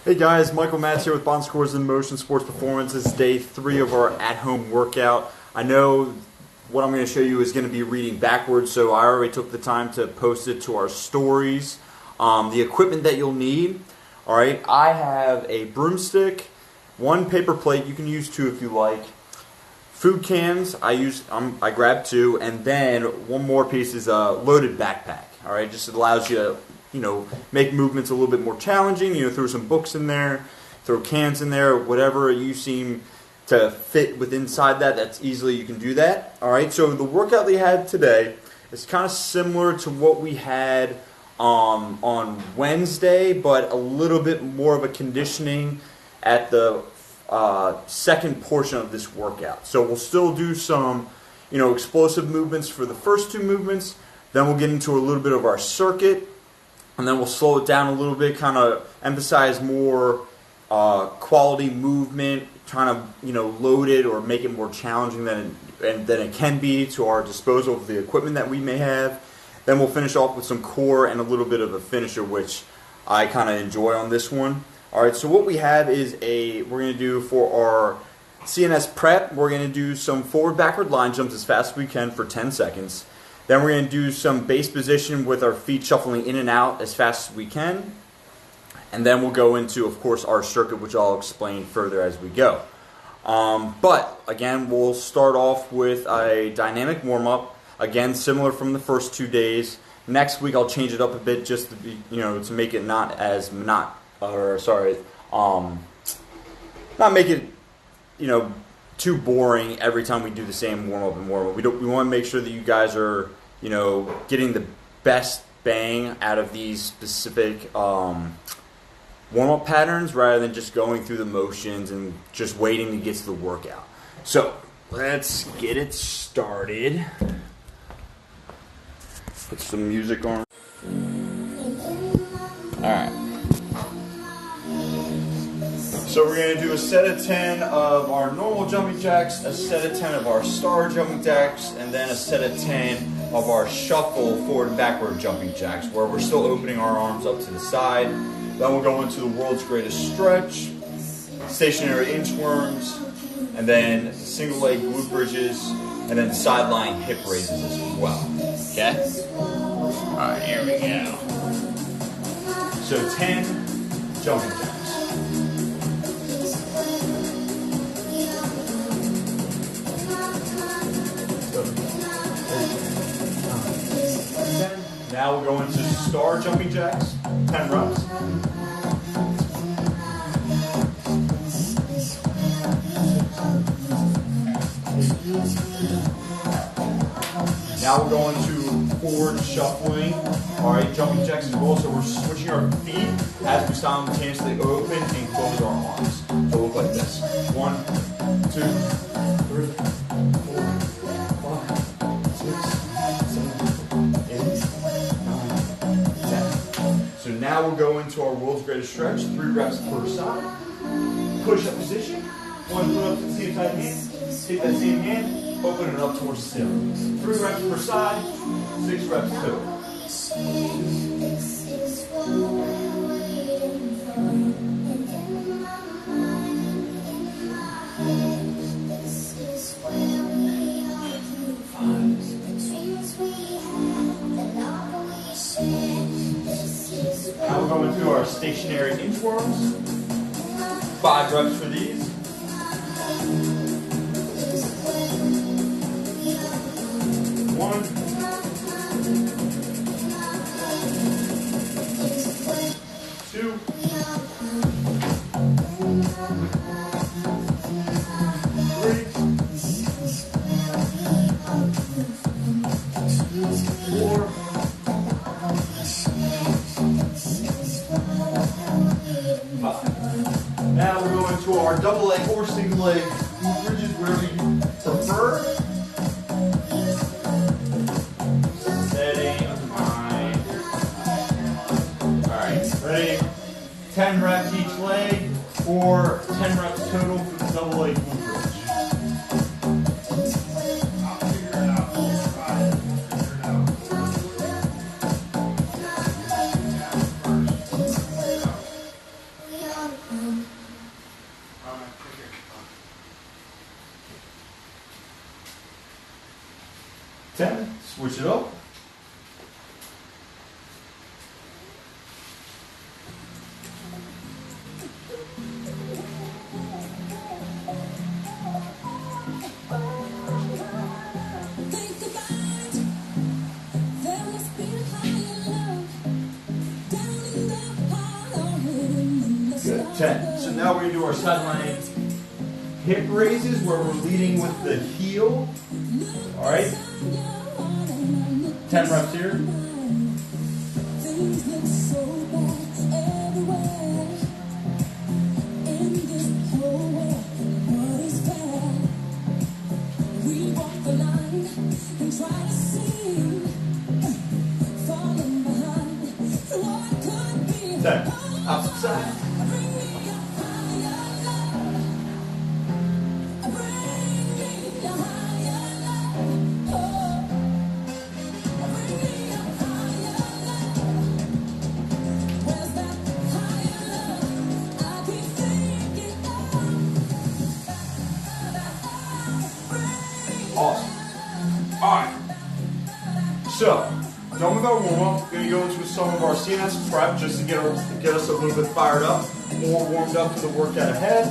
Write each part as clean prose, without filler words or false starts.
Hey guys, Michael Matz here with Bond Scores in Motion Sports Performance. It's day 3 of our at-home workout. I know what I'm going to show you is going to be reading backwards, so I already took the time to post it to our stories. The equipment that you'll need, alright, I have a broomstick, one paper plate, you can use 2 if you like, food cans, I grabbed 2, and then one more piece is a loaded backpack. Alright, just allows you to make movements a little bit more challenging. Throw some books in there, throw cans in there, whatever you seem to fit with inside that. That's easily, you can do that. All right, so the workout they had today is kind of similar to what we had on Wednesday, but a little bit more of a conditioning at the second portion of this workout. So we'll still do some, explosive movements for the first 2 movements. Then we'll get into a little bit of our circuit. And then we'll slow it down a little bit, kind of emphasize more quality movement, trying to load it or make it more challenging than it can be to our disposal of the equipment that we may have. Then we'll finish off with some core and a little bit of a finisher, which I kind of enjoy on this one. All right, so what we have is we're going to do for our CNS prep, we're going to do some forward-backward line jumps as fast as we can for 10 seconds. Then we're going to do some base position with our feet shuffling in and out as fast as we can. And then we'll go into, of course, our circuit, which I'll explain further as we go. But, again, we'll start off with a dynamic warm-up. Again, similar from the first 2 days. Next week I'll change it up a bit just to be, to make it not make it, too boring every time we do the same warm-up and warm-up. We want to make sure that you guys are, getting the best bang out of these specific warm-up patterns rather than just going through the motions and just waiting to get to the workout. So, let's get it started. Put some music on. Alright. So we're going to do a set of 10 of our normal jumping jacks, a set of 10 of our star jumping jacks, and then a set of 10 of our shuffle forward and backward jumping jacks, where we're still opening our arms up to the side. Then we'll go into the world's greatest stretch, stationary inchworms, and then single leg glute bridges, and then sideline hip raises as well. Okay? Alright, here we go. So 10 jumping jacks. Now we'll go into star jumping jacks, 10 reps. Now we're going to forward shuffling, alright, jumping jacks as well. So we're switching our feet as we simultaneously open and close our arms. So we'll look like this. 1, 2, 3, 4, 5, 6, 7, 8, 9, 10. So now we'll go into our world's greatest stretch, 3 reps per side. Push up position. 1 foot up to the same side hand. Take that same hand, open it up towards the ceiling. 3 reps per side, 6 reps total. Now we're going to our stationary inchworms. 5 reps for these. 1, 2, 3, 4, 5. Now we're going to our double leg or single leg glute bridges, wherever you prefer. Ready? 10 reps each leg, or 10 reps total for the double leg glute bridge. I'll figure it out. switch it up. Good. 10. So now we're going to do our sideline hip raises where we're leading with the heel. All right. 10 reps here. Opposite side. Awesome. Alright. So, done with our warm-up. We're going to go into some of our CNS prep just to get us a little bit fired up, more warmed up for the workout ahead.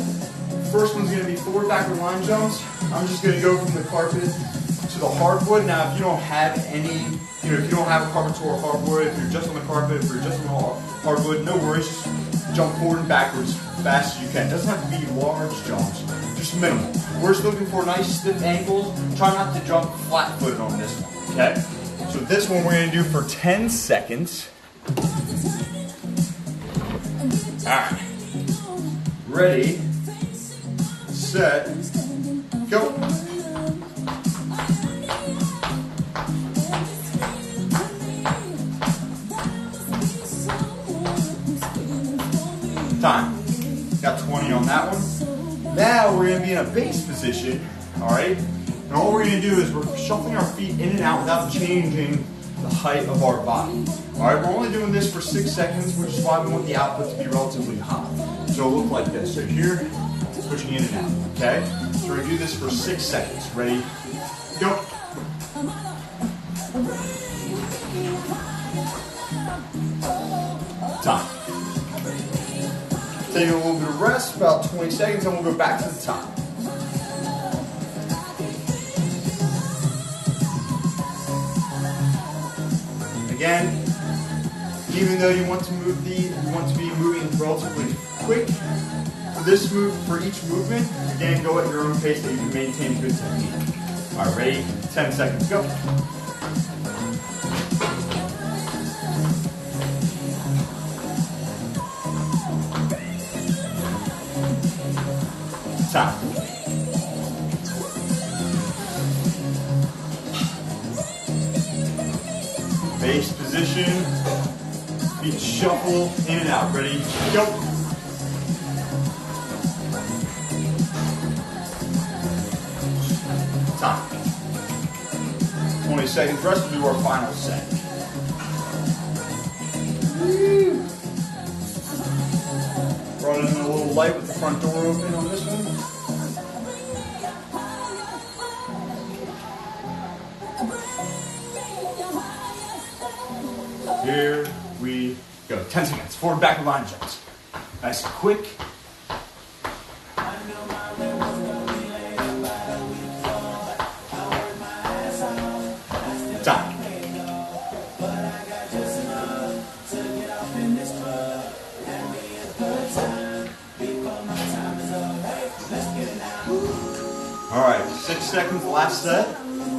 First one's going to be forward backward line jumps. I'm just going to go from the carpet to the hardwood. Now, if you don't have any, if you don't have a carpet to a hardwood, if you're just on the carpet, if you're just on the hardwood, no worries. Just jump forward and backwards as fast as you can. It doesn't have to be large jumps, just minimal. We're just looking for nice stiff ankles. Try not to jump flat-footed on this one, okay? So this one we're going to do for 10 seconds. Alright. Ready, set, go. Time. Got 20 on that one. Now we're going to be in a base position, alright? And all we're going to do is we're shuffling our feet in and out without changing the height of our body. Alright, we're only doing this for 6 seconds, which is why we want the output to be relatively high. So it'll look like this. So here, switching in and out, okay? So we're going to do this for 6 seconds. Ready? Go. Time. Taking a little bit of rest, about 20 seconds, and we'll go back to the time. Again, even though you want to be moving relatively quick for this move, for each movement, again, go at your own pace that you can maintain good technique. All right, ready? 10 seconds, go. Time. Base position, feet shuffle in and out. Ready? Go. Time. 20 seconds rest. We'll do our final set. Woo. Brought it in a little light with the front door open on this one. Here we go. 10 seconds. Forward, backward line jumps. Nice and quick. Time. All right, 6 seconds, last set,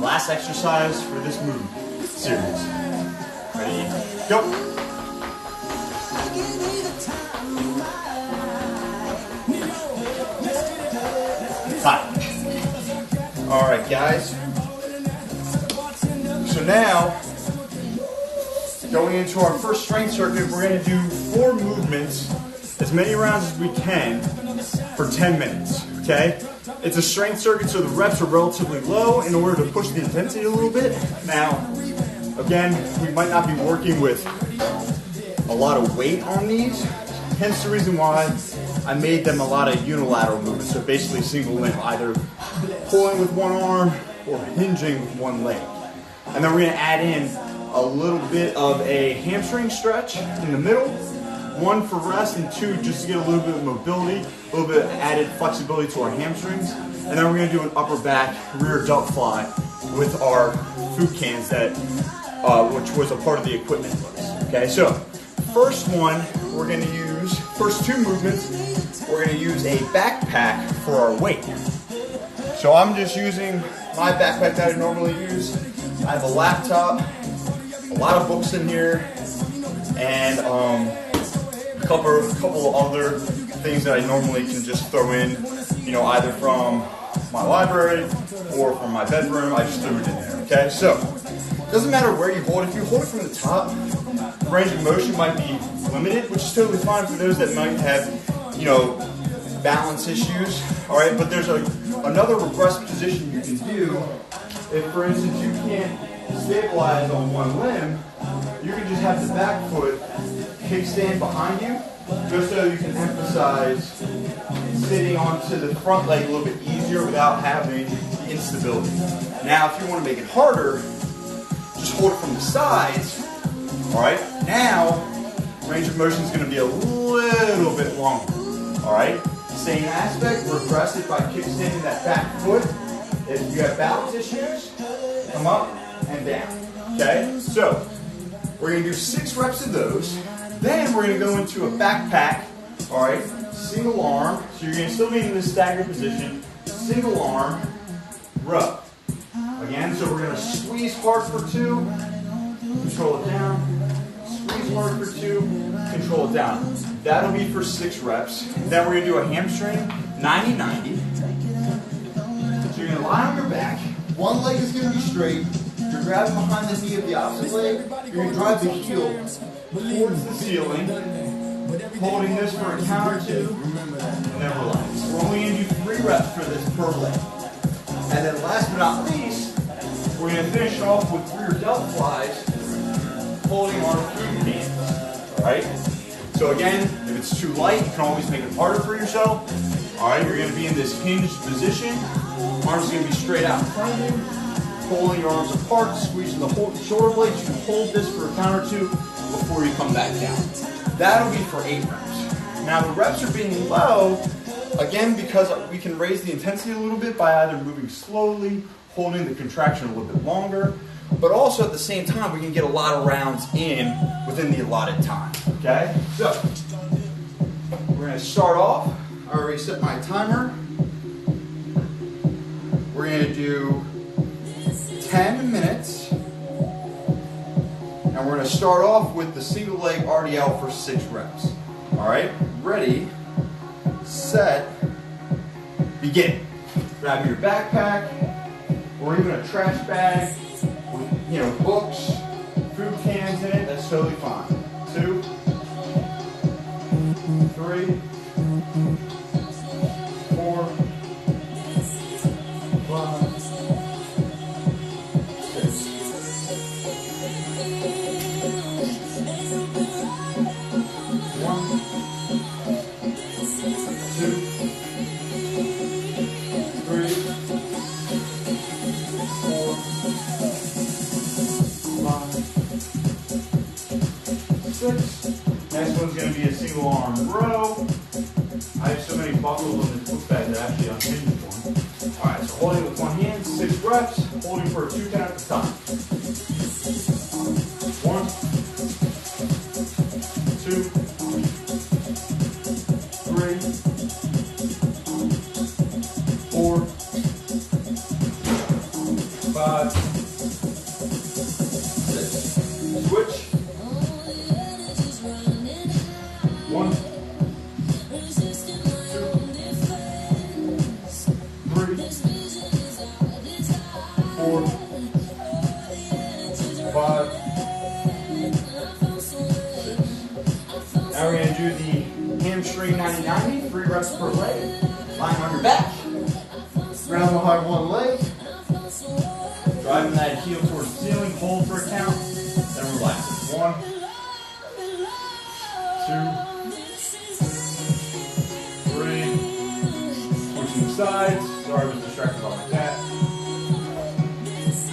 last exercise for this movement series. Ready, go. Time. All right, guys. So now, going into our first strength circuit, we're going to do 4 movements, as many rounds as we can, for 10 minutes, okay? It's a strength circuit, so the reps are relatively low in order to push the intensity a little bit. Now, again, we might not be working with a lot of weight on these, hence the reason why I made them a lot of unilateral movements, so basically single limb, either pulling with one arm or hinging with one leg. And then we're going to add in a little bit of a hamstring stretch in the middle. 1 for rest and 2 just to get a little bit of mobility, a little bit of added flexibility to our hamstrings. And then we're going to do an upper back rear delt fly with our food cans that, which was a part of the equipment list. Okay, so first one we're going to use, first 2 movements, we're going to use a backpack for our weight. So I'm just using my backpack that I normally use. I have a laptop, a lot of books in here, and a couple of other things that I normally can just throw in, you know, either from my library or from my bedroom. I just threw it in there, okay? So, it doesn't matter where you hold it. If you hold it from the top, the range of motion might be limited, which is totally fine for those that might have, you know, balance issues, all right? But there's another regressive position you can do. If, for instance, you can't stabilize on one limb, you can just have the back foot kickstand behind you, just so you can emphasize sitting onto the front leg a little bit easier without having the instability. Now, if you want to make it harder, just hold it from the sides. All right. Now, range of motion is going to be a little bit longer. All right. Same aspect. Regress it by kickstanding that back foot. If you have balance issues, come up and down. Okay. So we're going to do 6 reps of those. Then we're going to go into a backpack, all right, single arm. So you're going to still be in this staggered position, single arm, row. Again, so we're going to squeeze hard for 2, control it down, squeeze hard for 2, control it down. That'll be for 6 reps. Then we're going to do a hamstring, 90-90. So you're going to lie on your back, one leg is going to be straight, you're grabbing behind the knee of the opposite leg, you're going to drive the heel towards the ceiling, holding this for a count or 2, and then relax. We're only going to do 3 reps for this per leg. And then last but not least, we're going to finish off with rear delt flies, holding our food cans. Alright? So again, if it's too light, you can always make it harder for yourself. Alright, you're going to be in this hinged position. Arms are going to be straight out in front of you. Pulling your arms apart, squeezing the shoulder blades. You can hold this for a count or 2 before you come back down. That'll be for 8 reps. Now the reps are being low, again, because we can raise the intensity a little bit by either moving slowly, holding the contraction a little bit longer, but also at the same time we can get a lot of rounds in within the allotted time. Okay? So, we're going to start off. I already set my timer. We're going to do 10 minutes. And we're going to start off with the single leg RDL for 6 reps. All right, ready, set, begin. Grab your backpack or even a trash bag with, you know, books, food cans in it. That's totally fine. 2, 3, 4, 5, 6. Next one's going to be a single arm row. I have so many buckles on this book bag that actually unhinged one. Alright, so holding with one hand, 6 reps, holding for a 2 count at a time. 1, 2, 3, 4, 5, 6. Switch. 1, 2, 3, 4, 5, 6. Now we're going to do the hamstring 90-90, 3 reps per leg. Lying on your back. Ground behind one leg. Driving that heel towards the ceiling. Hold for a count. Then relax. 1, 2, 3. Switching sides. Sorry, I was distracted by my cat.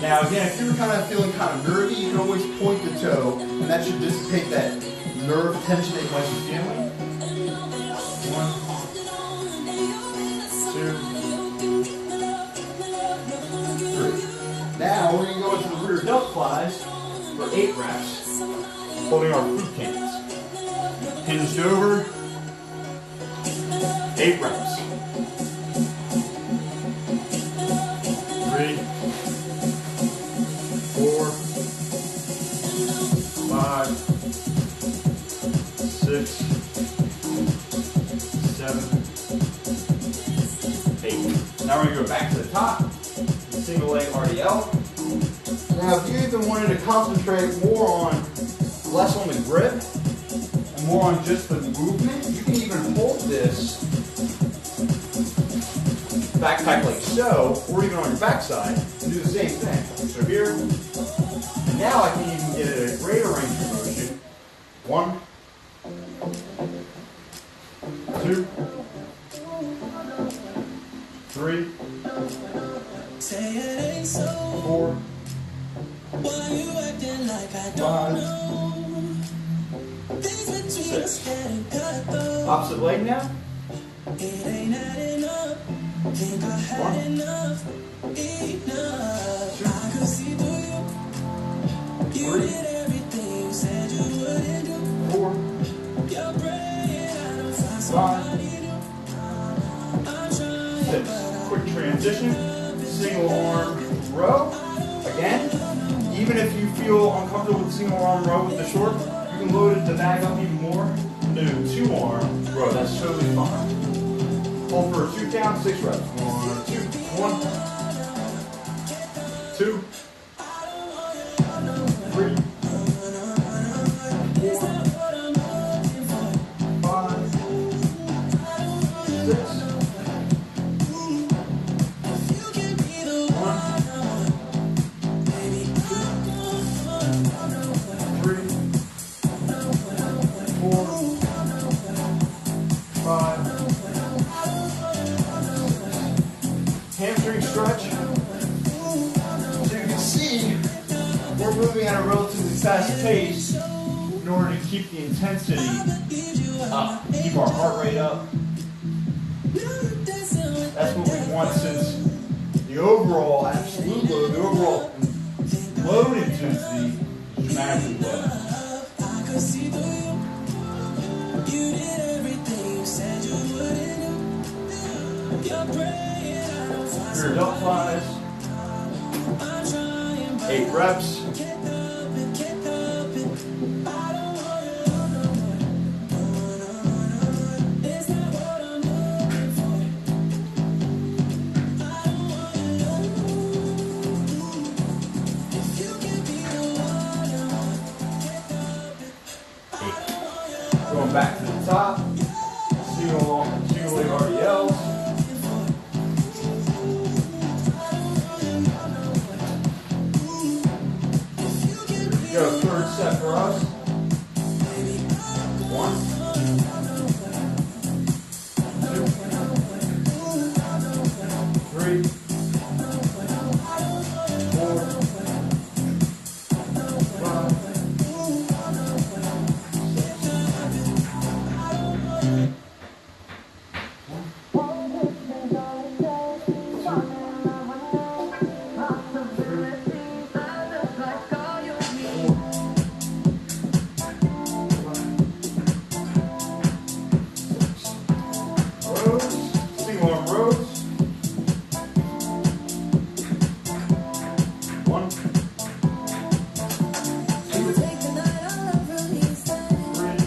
Now again, if you're kind of feeling kind of nervy, you can always point the toe, and that should dissipate that nerve tension that you might be feeling. 1, 2, 3. Now we're going to go into the rear delt flies for 8 reps, holding our food cans. Hinged over, 8 reps. 3, 4, 5, 6, 7, 8. Now we're going to go back to the top, single leg RDL. Now if you even wanted to concentrate less on the grip and more on just the movement, you can even hold this backpack like so, or even on your backside, and do the same thing. So here, and now I can even get it at a greater range of motion. 1, 2, 3, 4, 5, 6. Opposite leg now. 1, 2, 3, 4, 5, 6. Quick transition. Single arm row. Again, even if you feel uncomfortable with the single arm row with the short, you can load the bag up even more. Do 2-arm row. That's totally fine. Hold for a 2 count, 6 reps. 1, 2, 1, 2, 3, 4, 5, 6. 5. Hamstring stretch. So you can see we're moving at a relatively fast pace in order to keep the intensity up, keep our heart rate up. That's what we want, since the overall absolute load, the overall load intensity is dramatically low. Rear delt flies, 8 reps. Going back to the top, single leg RDLs. Go, third set for us. 1, 2, 3, 4, 5, 1, 2, 3,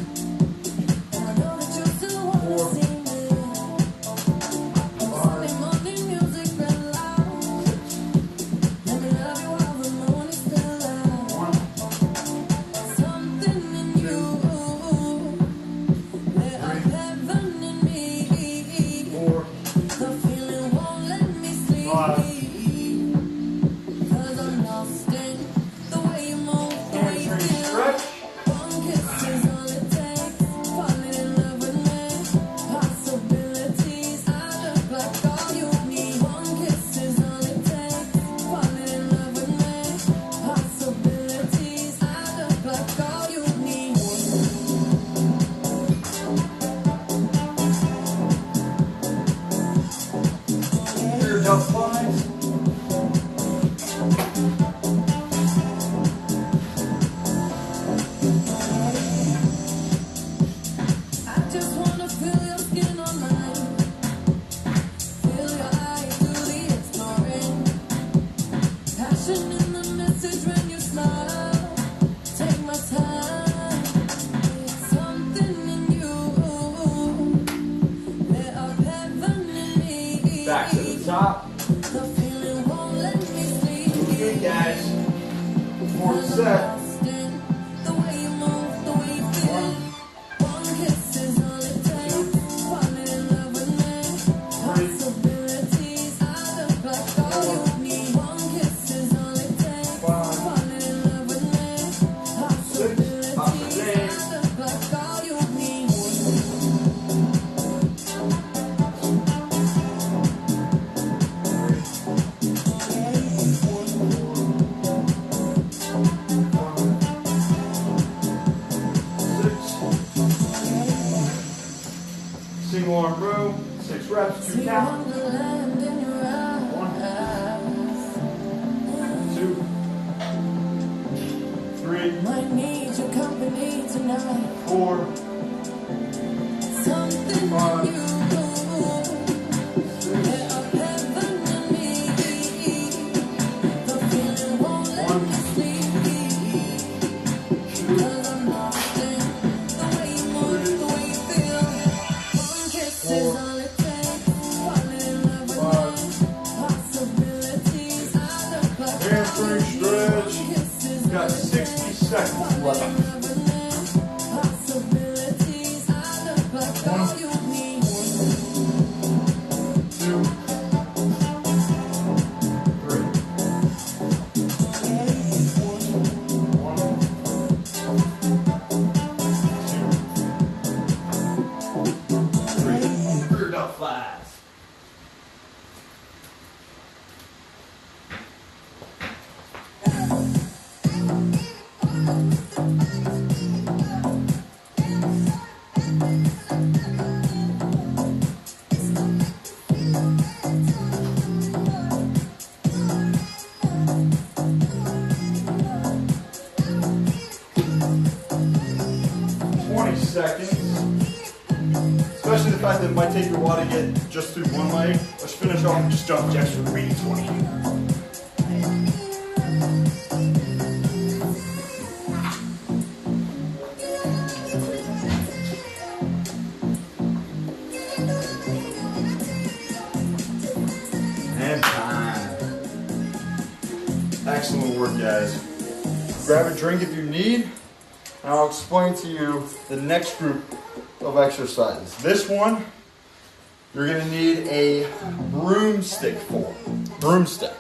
Single arm row, 6 reps, 2 count. 1, 2, 3, 4, 5, 3 stretch. Got 60 seconds left. 1, 2, 3. 1, 2, 3. Rear delt flies. Seconds. Especially the fact that it might take you a while to get just through one leg. Let's finish off and just jump jacks with reading 20. And time. Excellent work, guys. Grab a drink if you need. And I'll explain to you the next group of exercises. This one, you're going to need a broomstick for. Broomstick.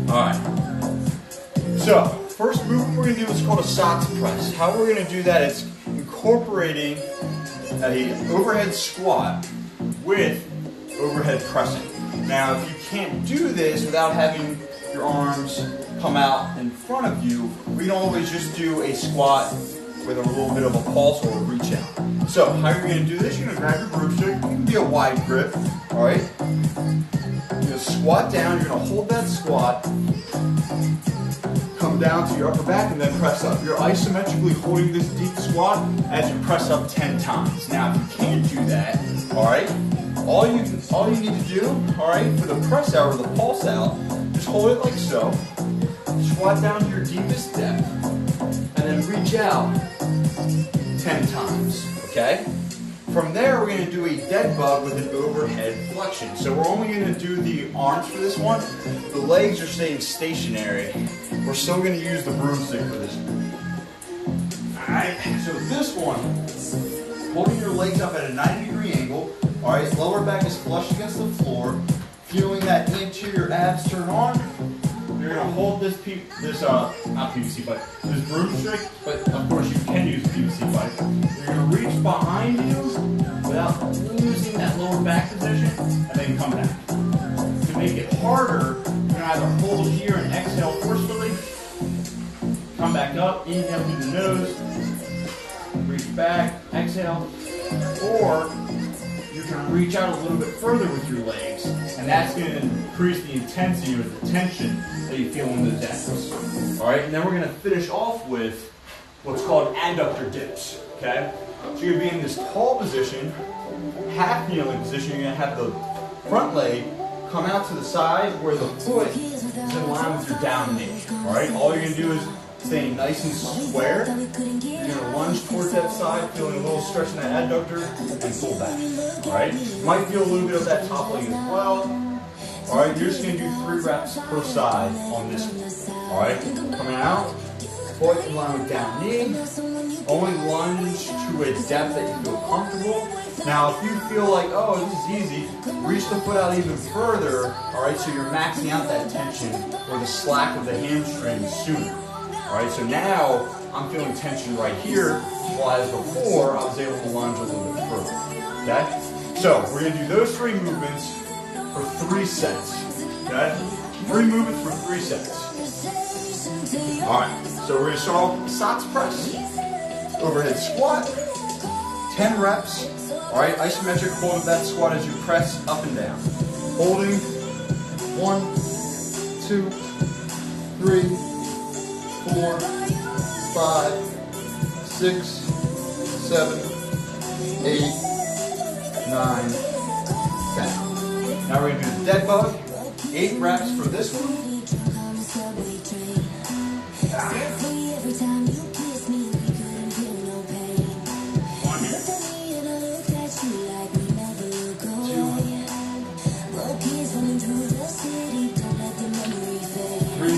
Alright. So, first movement we're going to do is called a socks press. How we're going to do that is incorporating an overhead squat with overhead pressing. Now, if you can't do this without having your arms come out in front of you, we can always just do a squat with a little bit of a pulse or a reach out. So, how you're going to do this, you're going to grab your broomstick. It can be a wide grip, all right? You're going to squat down. You're going to hold that squat, come down to your upper back, and then press up. You're isometrically holding this deep squat as you press up 10 times. Now, if you can't do that, all right, all you need to do, all right, for the press out or the pulse out, just hold it like so. Squat down to your deepest depth, and then reach out 10 times, okay? From there, we're going to do a dead bug with an overhead flexion. So we're only going to do the arms for this one. The legs are staying stationary. We're still going to use the broomstick for this one. All right, so this one, holding your legs up at a 90-degree angle. All right, lower back is flush against the floor. Feeling that interior abs turn on. You're gonna hold this not PVC pipe, this broomstick, but of course you can use PVC pipe. You're gonna reach behind you without losing that lower back position, and then come back. To make it harder, you're gonna either hold here and exhale forcefully, come back up, inhale through the nose, reach back, exhale, or you can reach out a little bit further with your legs, and that's going to increase the intensity or the tension that you feel in those abs. All right, and then we're going to finish off with what's called adductor dips. Okay, so you're going to be in this tall position, half kneeling position. You're going to have the front leg come out to the side where the foot is in line with your down knee. All right, all you're going to do is stay nice and square. You're going to lunge towards that side, feeling a little stretch in that adductor, and pull back. Alright? You might feel a little bit of that top leg as well. Alright, you're just going to do 3 reps per side on this one. Alright? Coming out, foot in line with down knee. Only lunge to a depth that you feel comfortable. Now, if you feel like, oh, this is easy, reach the foot out even further. Alright, so you're maxing out that tension or the slack of the hamstring sooner. Alright, so now I'm feeling tension right here, while as before I was able to lunge a little bit further. Okay? So we're going to do those 3 movements for 3 sets. Okay? 3 movements for 3 sets. Alright, so we're going to start off with the socks press, overhead squat, 10 reps. Alright, isometric hold of that squat as you press up and down. Holding 1, 2, 3, 4, 5, 6, 7, 8, 9, 10. Now we're going to do the dead bug. 8 reps for this one. 1, 2, 3,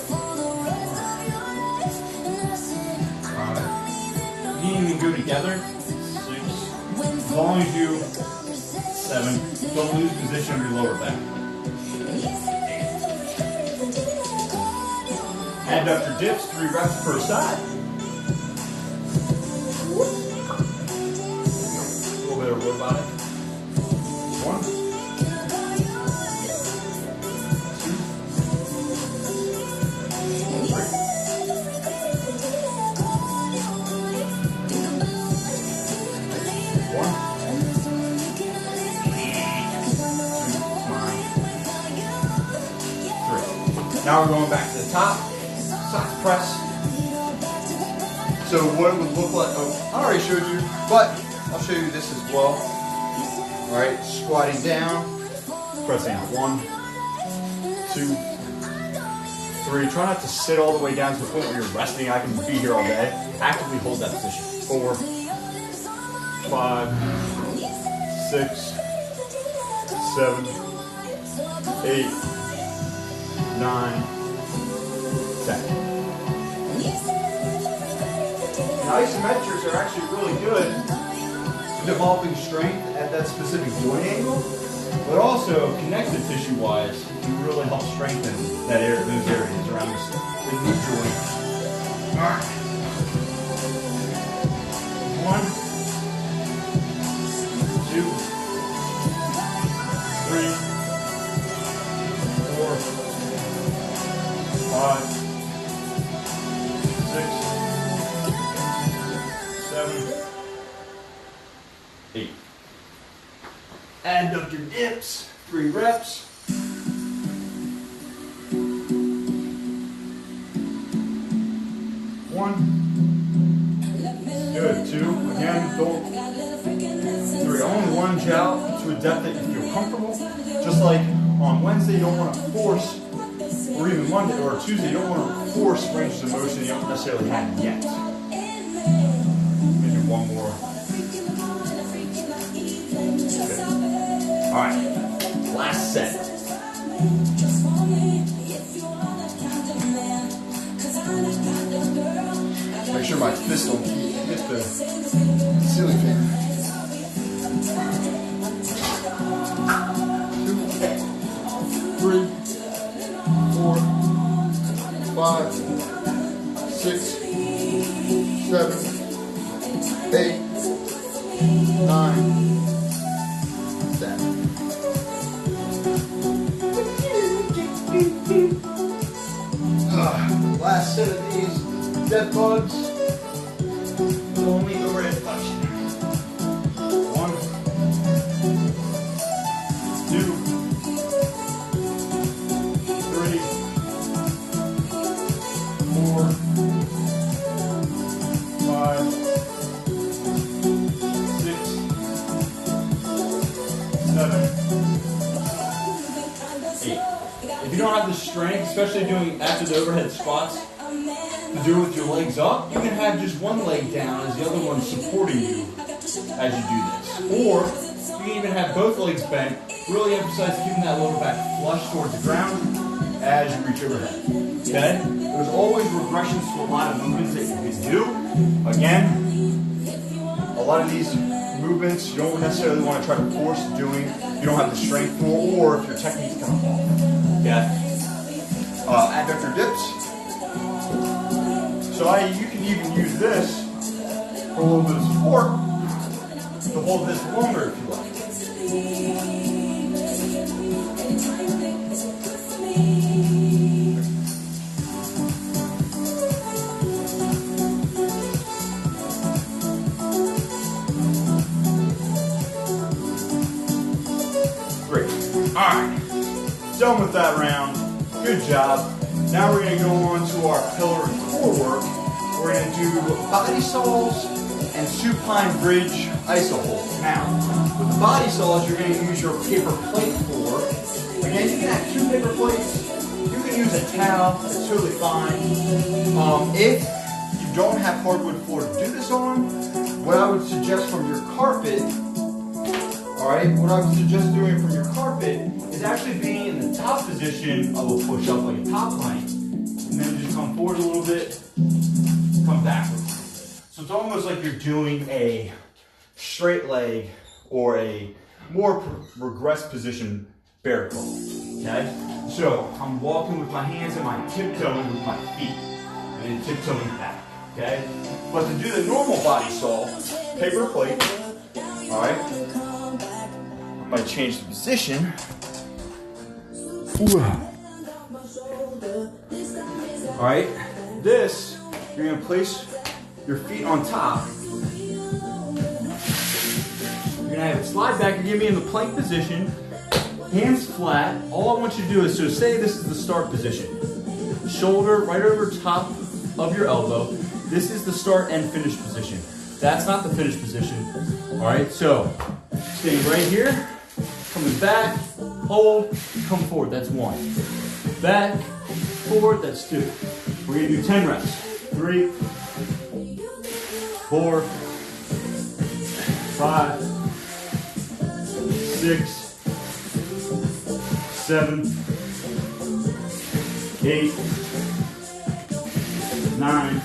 4, 5, 6, 7, 8, 9, 10. You can even go together. 6. As long as you 7. Don't lose position of your lower back. Adductor dips, 3 reps per side. A little bit of robotic. 1, 2, 3. Now we're going back to the top. Socks press. So what it would look like, oh, I already showed you, but I'll show you this as well. Alright, squatting down, pressing out. 1, 2, 3. Try not to sit all the way down to the point where you're resting. I can be here all day. Actively hold that position. 4, 5, 6, 7, 8, 9, 10. Isometrics are actually really good for developing strength at that specific joint angle, but also connective tissue wise, can really help strengthen that area, those areas around the knee joint. Alright. 1, 2, 3, 4, 5, 6, 7, 8. Adductor dips, 3 reps. 1. Good. 2. Again, don't. 3. Only lunge out to a depth that you feel comfortable. Just like on Wednesday, you don't want to force, or even Monday or Tuesday, you don't want to force ranges of motion you don't necessarily have yet. Maybe one more. Okay. Alright, last set. Make sure my fist don't hit the ceiling fan. 2, 3, 4, 5, 6, 7, 8, 9, 10. Last set of these dead bugs. Only overhead flexion. 1, 2, 3, 4, 5, 6, 7, 8. If you don't have the strength, especially doing after the overhead squats, to do it with your legs up, you can have just one leg down as the other one supporting you as you do this. Or you can even have both legs bent, really emphasize keeping that lower back flush towards the ground as you reach overhead. Okay? There's always regressions to a lot of movements that you can do. Again, a lot of these movements you don't necessarily want to try to force doing, you don't have the strength for, or if your technique's kind of off. Okay? Adductor dips. So you can even use this for a little bit of support to hold this longer if you like. Great. Alright. Done with that round. Good job. Now we're going to go on to our pillar and core work. We're going to do body saws and supine bridge iso holds. Now, with the body saws, you're going to use your paper plate for. Again, you can have 2 paper plates. You can use a towel. It's totally fine. If you don't have hardwood floor to do this on, what I would suggest from your carpet, alright, what I would suggest doing from your carpet is actually being in the top position of a push-up, like a top plank, and then just come forward a little bit, come backwards. So it's almost like you're doing a straight leg or a more regressed position bear crawl, okay? So I'm walking with my hands and my tiptoeing with my feet, and then tiptoeing back, okay? But to do the normal body saw, paper plate, alright? I might change the position. Alright, this, you're going to place your feet on top. You're going to have it slide back. You're going to be in the plank position, hands flat. All I want you to do is, so say this is the start position. Shoulder right over top of your elbow. This is the start and finish position. That's not the finish position. Alright, so staying right here, coming back, hold, come forward, that's 1. Back, forward, that's 2. We're going to do 10 reps. 3, 4, 5, 6, 7, 8, 9,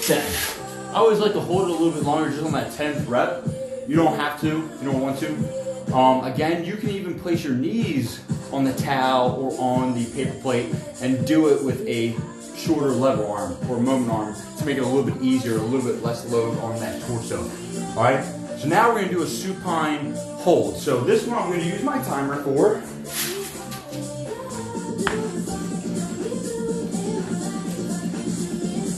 10. I always like to hold it a little bit longer just on that 10th rep. You don't have to, you don't want to. Again, you can even place your knees on the towel or on the paper plate and do it with a shorter lever arm or moment arm to make it a little bit easier, a little bit less load on that torso. All right, so now we're going to do a supine hold. So this one I'm going to use my timer for.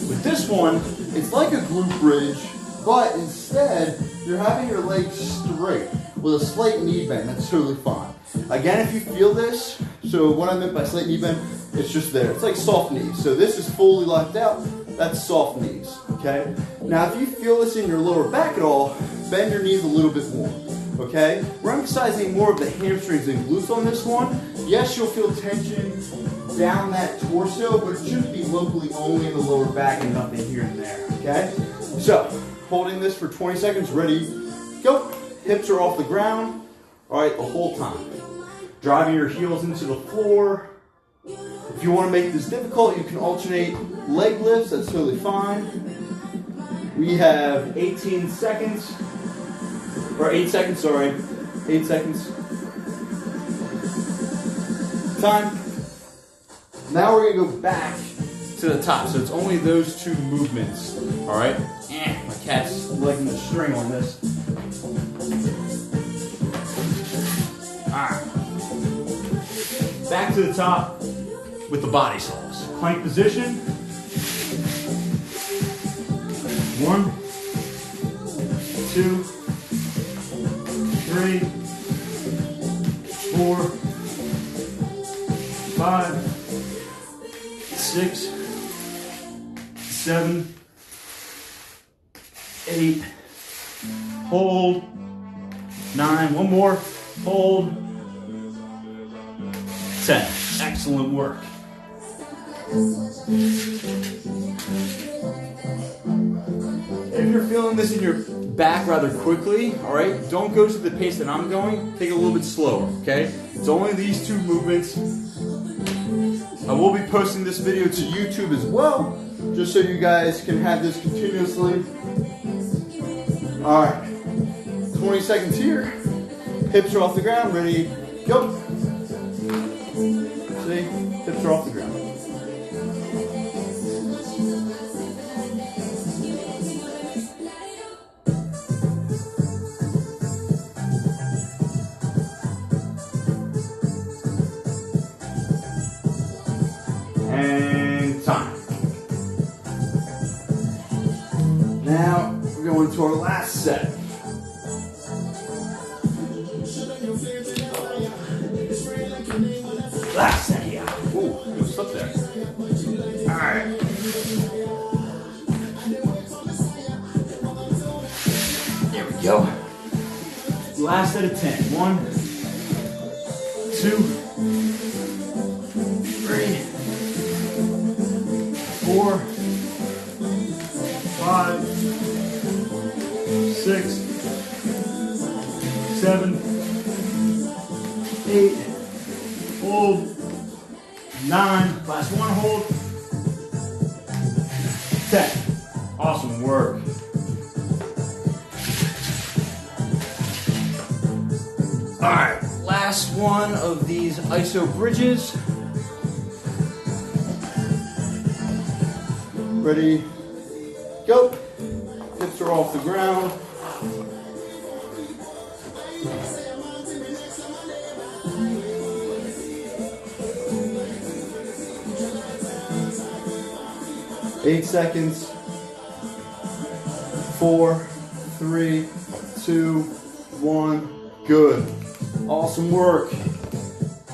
With this one, it's like a glute bridge, but instead you're having your legs straight with a slight knee bend. That's totally fine. Again, if you feel this, so what I meant by slight knee bend, it's just there. It's like soft knees. So this is fully locked out. That's soft knees, okay? Now, if you feel this in your lower back at all, bend your knees a little bit more, okay? We're emphasizing more of the hamstrings and glutes on this one. Yes, you'll feel tension down that torso, but it should be locally only in the lower back and nothing here and there, okay? So, holding this for 20 seconds, ready, go. Hips are off the ground, all right, the whole time. Driving your heels into the floor. If you want to make this difficult, you can alternate leg lifts, that's totally fine. We have 18 seconds, or 8 seconds, sorry, 8 seconds. Time. Now we're going to go back to the top, so it's only those 2 movements, all right? My cat's legging the string on this. Alright. Back to the top with the body saws. Plank position. 1, 2, 3, 4, 5, 6, 7, 8. Hold. 9. One more. Hold. 10. Excellent work. If you're feeling this in your back rather quickly, all right, don't go to the pace that I'm going. Take it a little bit slower, okay? It's only these 2 movements. I will be posting this video to YouTube as well, just so you guys can have this continuously. All right, 20 seconds here. Hips are off the ground, ready, go. See, hips are off the ground. over to our last set. Last set here. Ooh, no slip there. Alright. There we go. Last set of 10. 1, 2, 3, 4, 5, 6, 7, 8, hold, 9, last one, hold, 10. Awesome work. All right, last one of these iso bridges. Ready, go. Hips are off the ground. Eight seconds. 4, 3, 2, 1. Good. Awesome work.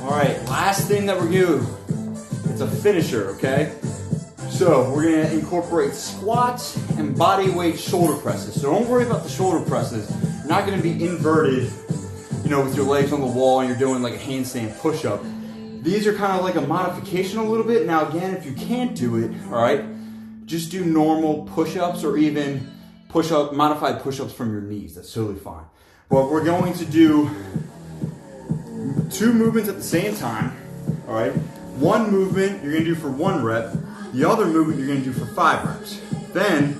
All right, last thing that we're gonna do, it's a finisher, okay? So we're gonna incorporate squats and body weight shoulder presses. So don't worry about the shoulder presses. You're not gonna be inverted, you know, with your legs on the wall and you're doing like a handstand push-up. These are kind of like a modification a little bit. Now again, if you can't do it, all right, just do normal push-ups or even modified push-ups from your knees. That's totally fine. But we're going to do 2 movements at the same time, all right? One movement you're gonna do for 1 rep, the other movement you're gonna do for 5 reps. Then,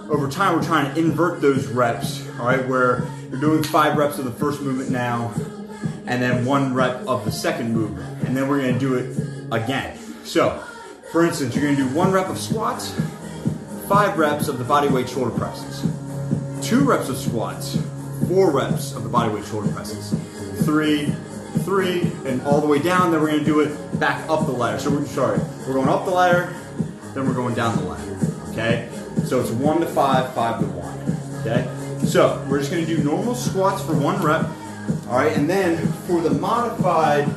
over time, we're trying to invert those reps, all right, where you're doing 5 reps of the first movement now, and then 1 rep of the second movement, and then we're gonna do it again. So, for instance, you're gonna do 1 rep of squats, 5 reps of the body weight shoulder presses, 2 reps of squats, 4 reps of the body weight shoulder presses, 3, and all the way down. Then we're going to do it back up the ladder. So we're going up the ladder, then we're going down the ladder. Okay, so it's 1 to 5, 5 to 1. Okay, so we're just going to do normal squats for 1 rep. All right, and then for the modified,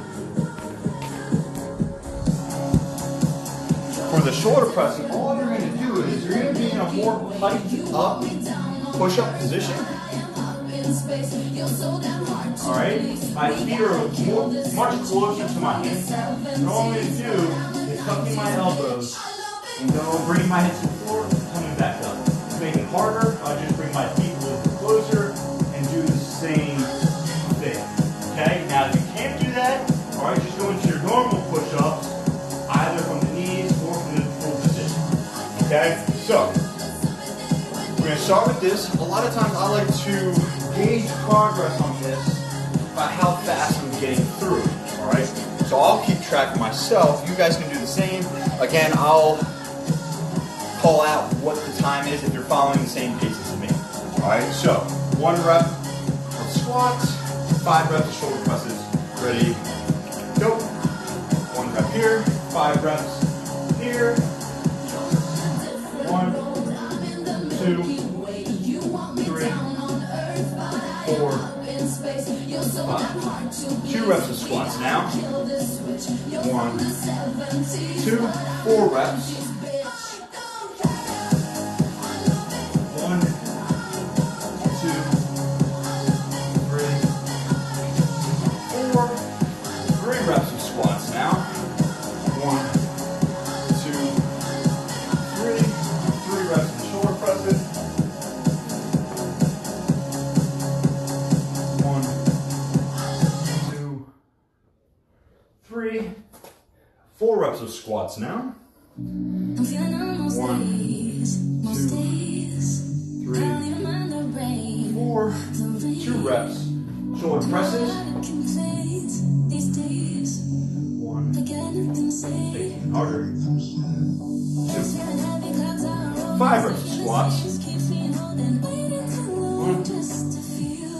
for the shoulder pressing, all you're going to do is you're going to be in a more piped up push-up position. Alright, my feet are much closer to my hands. And all I'm going to do is tucking my elbows and go bring my hips to the floor, coming back up. To make it harder, I'll just bring my feet a little bit closer and do the same thing. Okay, now if you can't do that, alright, just go into your normal push-ups, either from the knees or from the full position. Okay, so we're going to start with this. A lot of times I like to gauge progress on this by how fast I'm getting through it, all right? So I'll keep track of myself. You guys can do the same. Again, I'll call out what the time is if you're following the same pace as me, all right? So 1 rep of squats, 5 reps of shoulder presses. Ready, go. 1 rep here, 5 reps here. 1, 2, 3, 4, 5. 2 reps of squats now. 1, 2, 4 reps. 1, 2, 3, 4. 3 reps of squats now. 1, 2, 3. 3 reps of shoulder presses. 3, 4 reps of squats now. 1, 2, 3, 4. 2 reps. Shoulder presses. 1, taking harder. 2, 5 reps of squats. 1,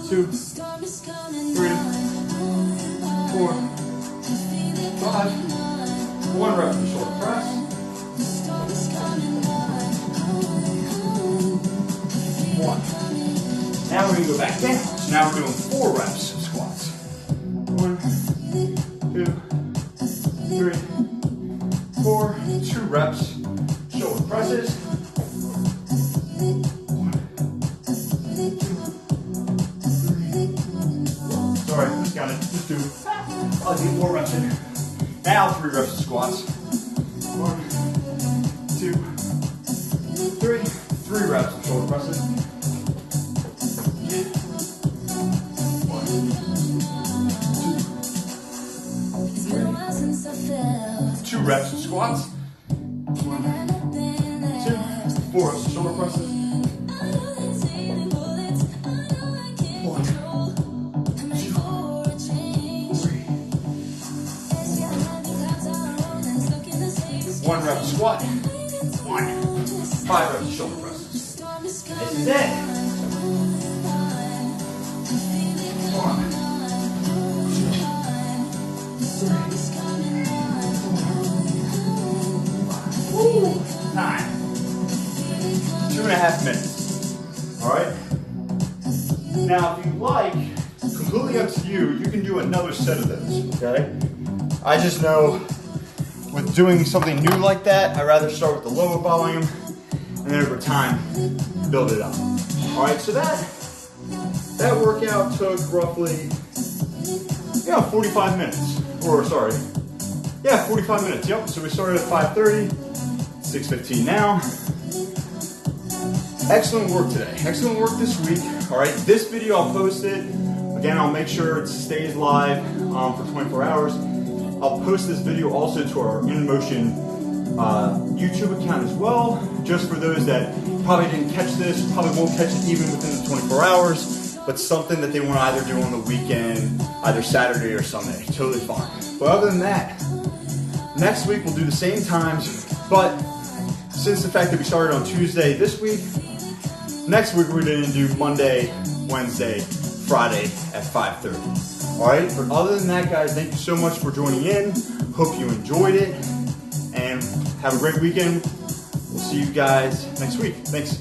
2, 3, 4, 5. 1 rep of shoulder press. 1. go back down. So now we're doing 4 reps of squats. 1, 2, 3, 4. 2 reps. Shoulder presses. 1, 2, 3. Sorry, just gotta just do. I'll do 4 reps in. Now 3 reps of squats. 1, 2, 3. 3 reps of shoulder presses. 1, 2, 3. 2 reps of squats. 1, 2, 4 reps of shoulder presses. 1, 1 rep squat. 1. 5 reps of shoulder presses. This is it. 1, 2, 3, 4. 9. 2.5 minutes. All right. Now, if you like, completely up to you. You can do another set of those. Okay. I just know with doing something new like that, I'd rather start with the lower volume and then over time build it up. All right. So that workout took roughly 45 minutes. Or sorry, 45 minutes. Yep. So we started at 5:30. 6:15 now. Excellent work today. Excellent work this week. All right, this video I'll post it. Again, I'll make sure it stays live for 24 hours. I'll post this video also to our InMotion YouTube account as well, just for those that probably didn't catch this, probably won't catch it even within the 24 hours, but something that they want to either do on the weekend, either Saturday or Sunday. Totally fine. But other than that, next week we'll do the same times, but since the fact that we started on Tuesday this week, next week we're going to do Monday, Wednesday, Friday at 5:30. All right, but other than that, guys, thank you so much for joining in. Hope you enjoyed it, and have a great weekend. We'll see you guys next week. Thanks.